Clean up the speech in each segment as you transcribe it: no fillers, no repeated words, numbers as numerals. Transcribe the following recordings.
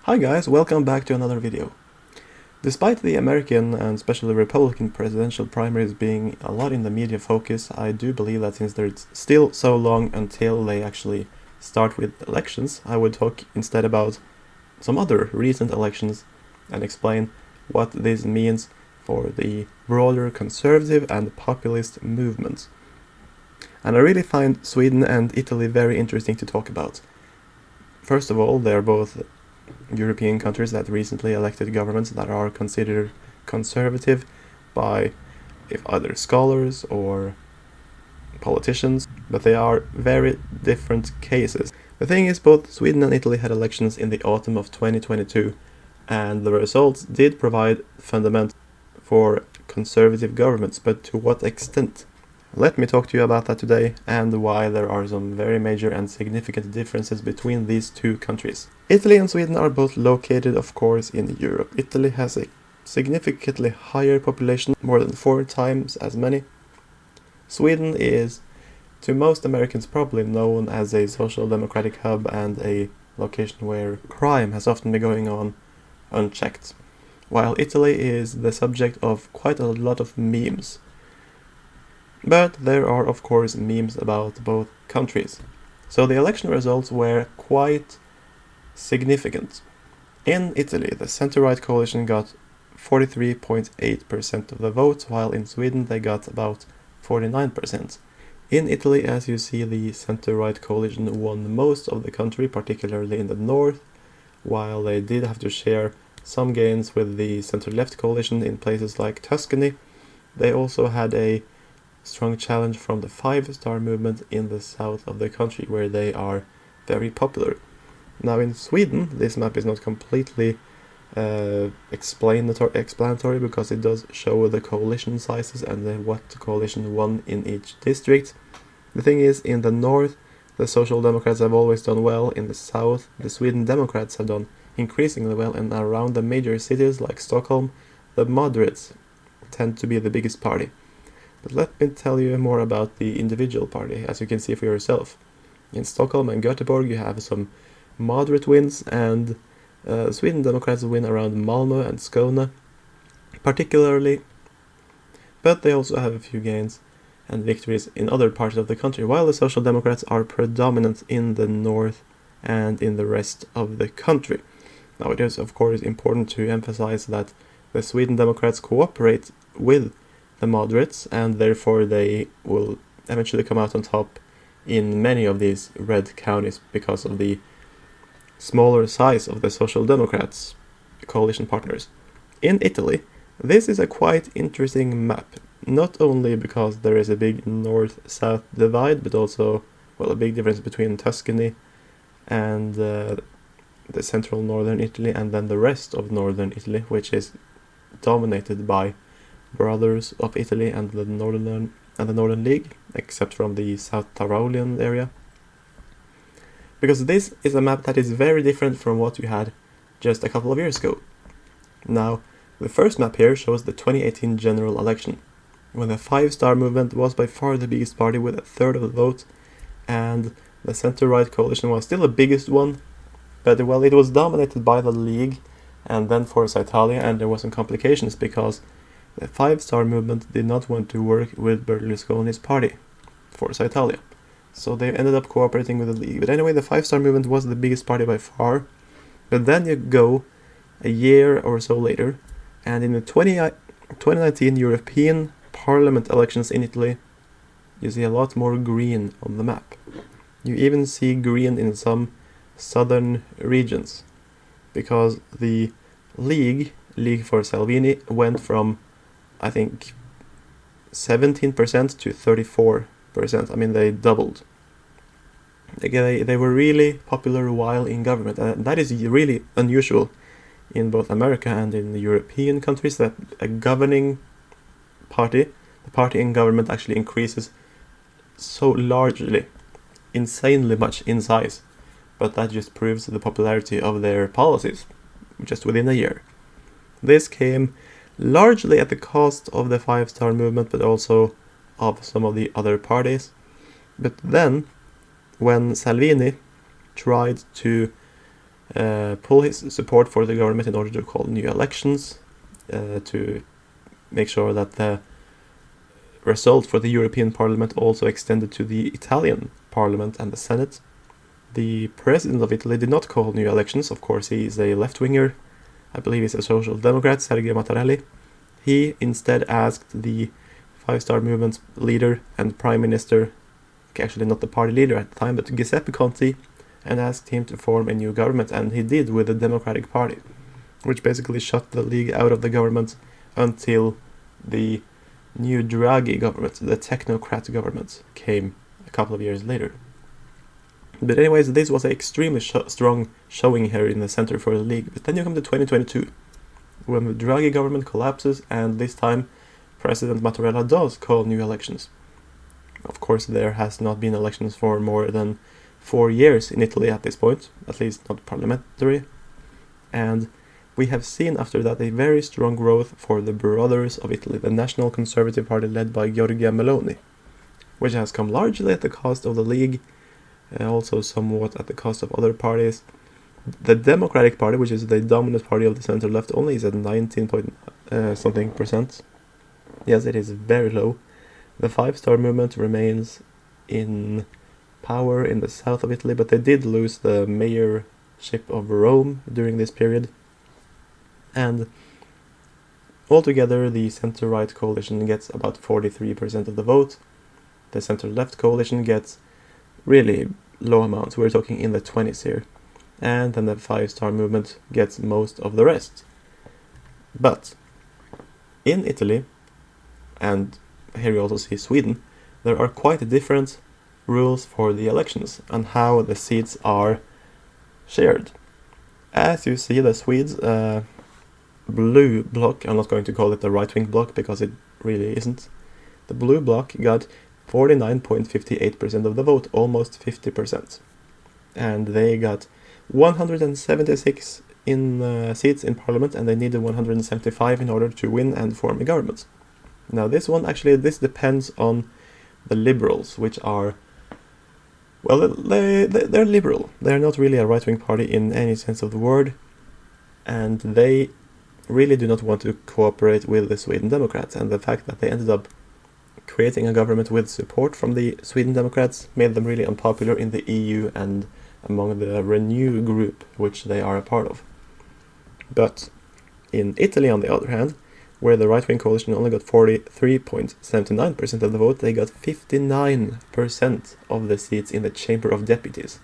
Hi guys, welcome back to another video. Despite the American and especially Republican presidential primaries being a lot in the media focus, I do believe that since there's still so long until they actually start with elections, I would talk instead about some other recent elections and explain what this means for the broader conservative and populist movements. And I really find Sweden and Italy very interesting to talk about. First of all, they're both European countries that recently elected governments that are considered conservative by either scholars or politicians, but they are very different cases. The thing is, both Sweden and Italy had elections in the autumn of 2022, and the results did provide fundamentals for conservative governments, but to what extent? Let me talk to you about that today and why there are some very major and significant differences between these two countries. Italy and Sweden are both located, of course, in Europe. Italy has a significantly higher population, more than 4 times as many. Sweden is, to most Americans, probably known as a social democratic hub and a location where crime has often been going on unchecked, while Italy is the subject of quite a lot of memes. But there are, of course, memes about both countries. So the election results were quite significant. In Italy, the center-right coalition got 43.8% of the vote, while in Sweden they got about 49%. In Italy, as you see, the center-right coalition won most of the country, particularly in the north, while they did have to share some gains with the center-left coalition in places like Tuscany. They also had a strong challenge from the five-star movement in the south of the country, where they are very popular. Now in Sweden, this map is not completely explanatory because it does show the coalition sizes and what the coalition won in each district. The thing is, in the north, the Social Democrats have always done well. In the south, the Sweden Democrats have done increasingly well, and around the major cities like Stockholm, the moderates tend to be the biggest party. But let me tell you more about the individual party, as you can see for yourself. In Stockholm and Göteborg you have some moderate wins, and Sweden Democrats win around Malmö and Skåne particularly, but they also have a few gains and victories in other parts of the country, while the Social Democrats are predominant in the north and in the rest of the country. Now it is of course important to emphasize that the Sweden Democrats cooperate with the moderates, and therefore they will eventually come out on top in many of these red counties because of the smaller size of the Social Democrats' coalition partners. In Italy, this is a quite interesting map, not only because there is a big north-south divide, but also, well, a big difference between Tuscany and the central northern Italy, and then the rest of northern Italy, which is dominated by Brothers of Italy and the Northern League, except from the South Tyrolean area. Because this is a map that is very different from what we had just a couple of years ago. Now, the first map here shows the 2018 general election, when the five-star movement was by far the biggest party with a third of the vote, and the center-right coalition was still the biggest one, but well, it was dominated by the League and then Forza Italia, and there were some complications because the five-star movement did not want to work with Berlusconi's party, Forza Italia, so they ended up cooperating with the League. But anyway, the five-star movement was the biggest party by far. But then you go a year or so later, and in the 2019 European Parliament elections in Italy, you see a lot more green on the map. You even see green in some southern regions, because the League for Salvini went from, I think, 17% to 34%. I mean, they doubled. They were really popular while in government, and that is really unusual in both America and in the European countries, that a governing party, the party in government, actually increases so largely, insanely much in size. But that just proves the popularity of their policies, just within a year. This came largely at the cost of the five-star movement, but also of some of the other parties. But then, when Salvini tried to pull his support for the government in order to call new elections, to make sure that the result for the European Parliament also extended to the Italian Parliament and the Senate. The president of Italy did not call new elections. Of course, he is a left-winger. I believe he's a social democrat, Sergio Mattarelli. He instead asked the Five-Star Movement leader and prime minister, actually not the party leader at the time, but Giuseppe Conte, and asked him to form a new government, and he did with the Democratic Party, which basically shut the League out of the government until the new Draghi government, the technocrat government, came a couple of years later. But anyways, this was an extremely strong showing here in the center for the League. But then you come to 2022, when the Draghi government collapses, and this time President Mattarella does call new elections. Of course, there has not been elections for more than 4 years in Italy at this point, at least not parliamentary. And we have seen after that a very strong growth for the Brothers of Italy, the National Conservative Party led by Giorgia Meloni, which has come largely at the cost of the League, also somewhat at the cost of other parties. The Democratic Party, which is the dominant party of the center-left, only is at 19 point something percent. Yes, it is very low. The Five-Star Movement remains in power in the south of Italy, but they did lose the mayorship of Rome during this period. And altogether, the center-right coalition gets about 43% of the vote. The center-left coalition gets really low amounts. We're talking in the 20s here. And then the Five-Star Movement gets most of the rest. But in Italy, and here you also see Sweden, there are quite different rules for the elections and how the seats are shared. As you see, the Swedes, blue bloc, I'm not going to call it the right-wing bloc because it really isn't. The blue bloc got 49.58% of the vote, almost 50%. And they got 176 seats in parliament, and they needed 175 in order to win and form a government. Now this depends on the liberals, which are, well, they're liberal. They're not really a right-wing party in any sense of the word, and they really do not want to cooperate with the Sweden Democrats, and the fact that they ended up creating a government with support from the Sweden Democrats made them really unpopular in the EU and among the Renew group, which they are a part of. But in Italy, on the other hand, where the right-wing coalition only got 43.79% of the vote, they got 59% of the seats in the Chamber of Deputies.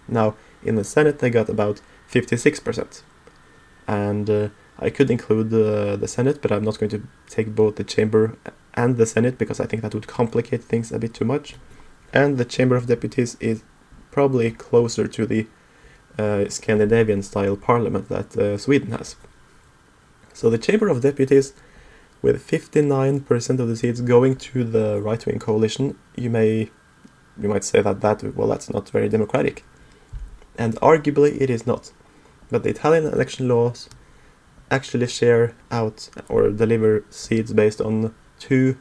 Now, in the Senate, they got about 56%. And I could include the Senate, but I'm not going to take both the Chamber and the Senate because I think that would complicate things a bit too much. And the Chamber of Deputies is probably closer to the Scandinavian-style parliament that Sweden has. So the Chamber of Deputies, with 59% of the seats going to the right-wing coalition, you might say that's not very democratic. And arguably it is not. But the Italian election laws actually share out or deliver seats based on two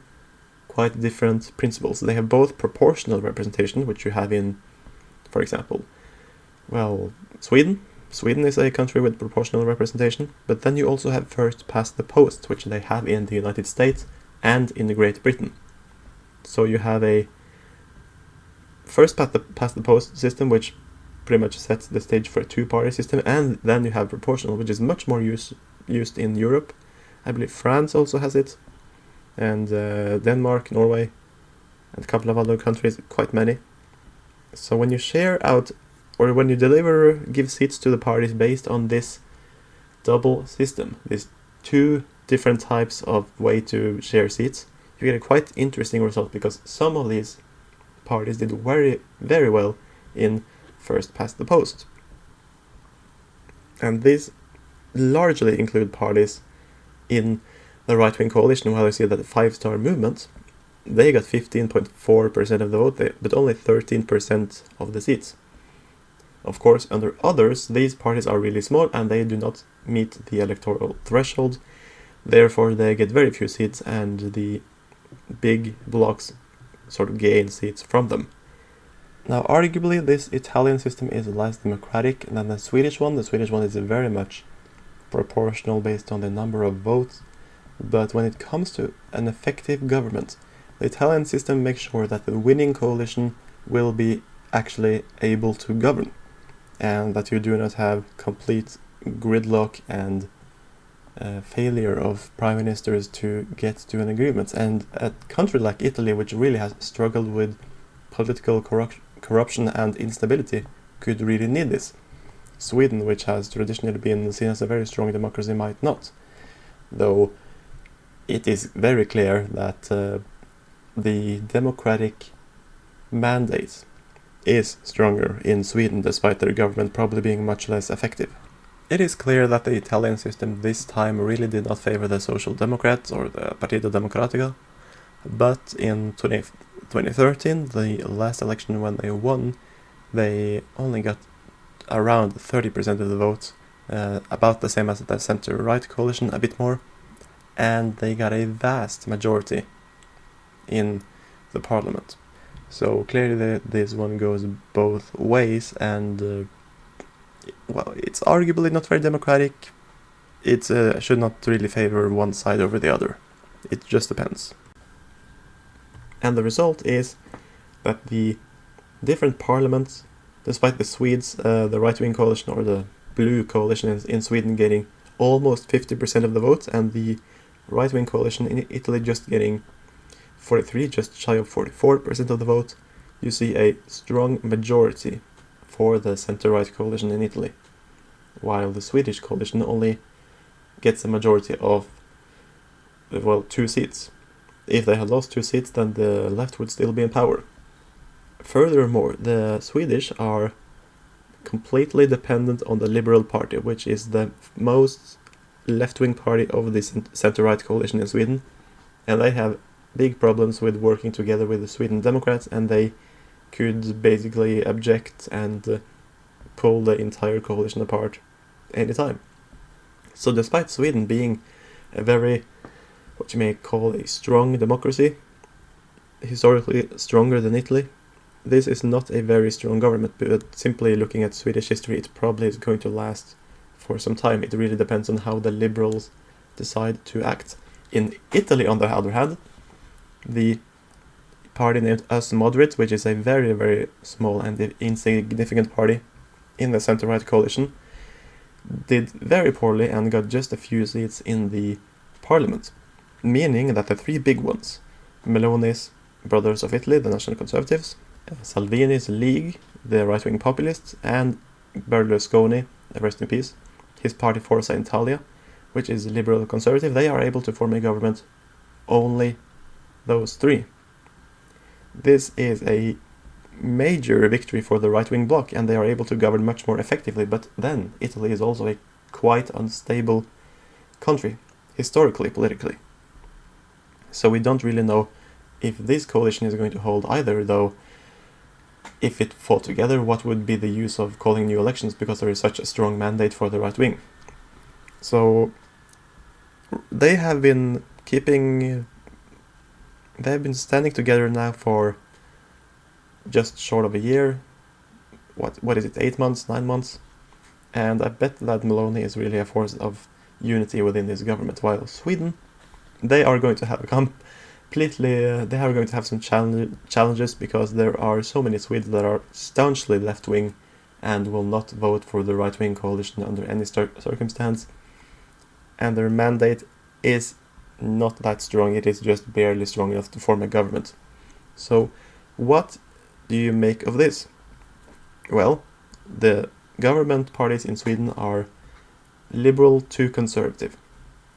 quite different principles. They have both proportional representation, which you have in, for example, Sweden. Sweden is a country with proportional representation, but then you also have first past the post, which they have in the United States and in Great Britain. So you have a first past the post system, which pretty much sets the stage for a two-party system, and then you have proportional, which is much more used in Europe. I believe France also has it, and Denmark, Norway, and a couple of other countries, quite many. So when you share out, or when you give seats to the parties based on this double system, these two different types of way to share seats, you get a quite interesting result, because some of these parties did very, very well in first past the post. And these largely include parties in the right-wing coalition, while you see that the Five-Star Movement, they got 15.4% of the vote, but only 13% of the seats. Of course, under others, these parties are really small and they do not meet the electoral threshold. Therefore, they get very few seats, and the big blocks sort of gain seats from them. Now, arguably, this Italian system is less democratic than the Swedish one. The Swedish one is very much proportional based on the number of votes, but when it comes to an effective government, the Italian system makes sure that the winning coalition will be actually able to govern, and that you do not have complete gridlock and failure of prime ministers to get to an agreement. And a country like Italy, which really has struggled with political corruption and instability, could really need this. Sweden, which has traditionally been seen as a very strong democracy, might not. Though it is very clear that the democratic mandate is stronger in Sweden, despite their government probably being much less effective. It is clear that the Italian system this time really did not favor the Social Democrats or the Partito Democratico, but in 2013, the last election when they won, they only got around 30% of the votes, about the same as the center-right coalition, a bit more, and they got a vast majority in the parliament. So clearly this one goes both ways, and well, it's arguably not very democratic. It should not really favor one side over the other. It just depends. And the result is that the different parliaments, despite the Swedes, the right-wing coalition or the blue coalition in Sweden getting almost 50% of the votes, and the right-wing coalition in Italy just getting 43, just shy of 44% of the vote, you see a strong majority for the center-right coalition in Italy, while the Swedish coalition only gets a majority of, well, 2 seats. If they had lost 2 seats, then the left would still be in power. Furthermore, the Swedish are completely dependent on the Liberal Party, which is the most left-wing party of the center-right coalition in Sweden, and they have big problems with working together with the Sweden Democrats, and they could basically object and pull the entire coalition apart anytime. So despite Sweden being a very, what you may call a strong democracy, historically stronger than Italy, this is not a very strong government, but simply looking at Swedish history, it probably is going to last for some time. It really depends on how the liberals decide to act. In Italy, on the other hand, the party named Us Moderate, which is a very, very small and insignificant party in the center-right coalition, did very poorly and got just a few seats in the parliament, meaning that the 3 big ones, Meloni's Brothers of Italy, the National Conservatives, Salvini's League, the right-wing populists, and Berlusconi, rest in peace, his party Forza Italia, which is liberal conservative, they are able to form a government, only those 3. This is a major victory for the right-wing bloc, and they are able to govern much more effectively, but then Italy is also a quite unstable country, historically, politically. So we don't really know if this coalition is going to hold either, though if it fought together, what would be the use of calling new elections, because there is such a strong mandate for the right wing. So they have been standing together now for just short of a year. What is it, 8 months, 9 months? And I bet that Meloni is really a force of unity within this government, while Sweden, they are going to have they are going to have some challenges, because there are so many Swedes that are staunchly left-wing and will not vote for the right-wing coalition under any circumstance, and their mandate is not that strong. It is just barely strong enough to form a government. So what do you make of this? Well, the government parties in Sweden are liberal to conservative,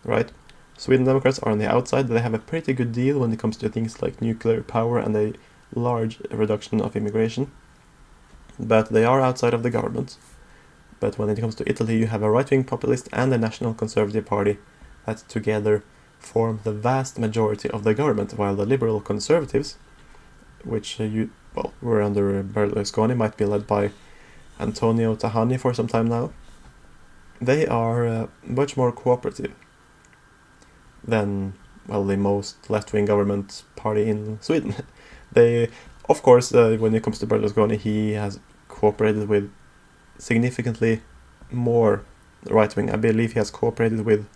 right? Sweden Democrats are on the outside. They have a pretty good deal when it comes to things like nuclear power and a large reduction of immigration, but they are outside of the government. But when it comes to Italy, you have a right-wing populist and a national conservative party that together form the vast majority of the government, while the liberal conservatives, which were under Berlusconi, might be led by Antonio Tajani for some time now, they are much more cooperative than, the most left-wing government party in Sweden. They Of course, when it comes to Berlusconi, he has cooperated with significantly more right-wing. I believe he has cooperated with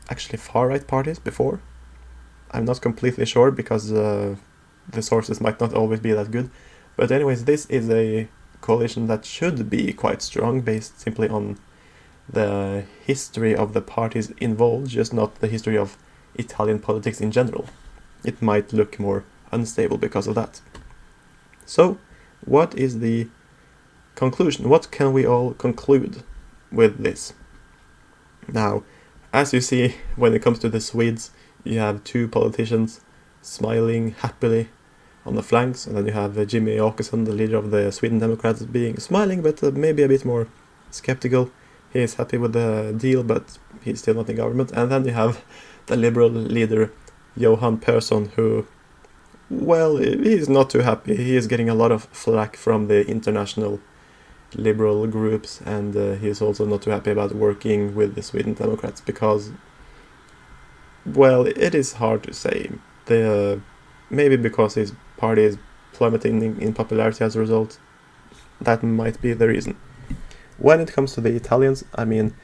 actually far-right parties before. I'm not completely sure because the sources might not always be that good. But anyways, this is a coalition that should be quite strong based simply on the history of the parties involved, just not the history of Italian politics in general. It might look more unstable because of that. So, what is the conclusion? What can we all conclude with this? Now, as you see, when it comes to the Swedes, you have two politicians smiling happily on the flanks, and then you have Jimmy Åkesson, the leader of the Sweden Democrats, being smiling but maybe a bit more skeptical. He is happy with the deal, but he's still not in government. And then you have the liberal leader Johan Persson, who, well, he's not too happy. He is getting a lot of flack from the international liberal groups, and he is also not too happy about working with the Sweden Democrats because, well, it is hard to say. Maybe because his party is plummeting in popularity as a result. That might be the reason. When it comes to the Italians, I mean,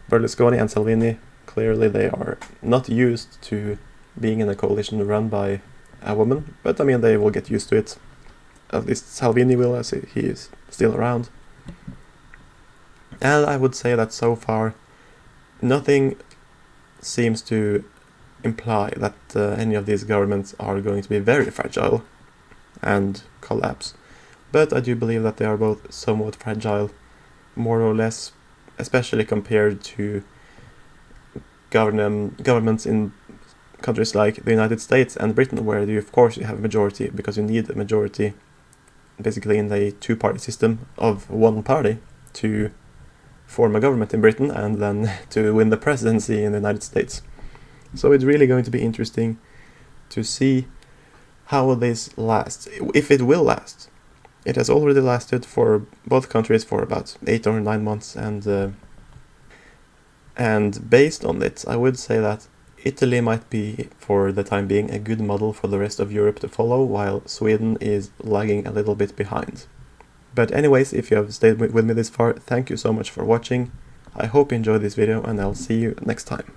Berlusconi and Salvini, clearly they are not used to being in a coalition run by a woman, but I mean, they will get used to it. At least Salvini will, as he is still around. And I would say that so far, nothing seems to imply that any of these governments are going to be very fragile and collapse. But I do believe that they are both somewhat fragile, more or less, especially compared to governments in countries like the United States and Britain, where you of course you have a majority, because you need a majority basically in the two-party system of one party to form a government in Britain and then to win the presidency in the United States. So it's really going to be interesting to see how this lasts, if it will last. It has already lasted for both countries for about 8 or 9 months, and based on it, I would say that Italy might be, for the time being, a good model for the rest of Europe to follow, while Sweden is lagging a little bit behind. But anyways, if you have stayed with me this far, thank you so much for watching. I hope you enjoyed this video, and I'll see you next time.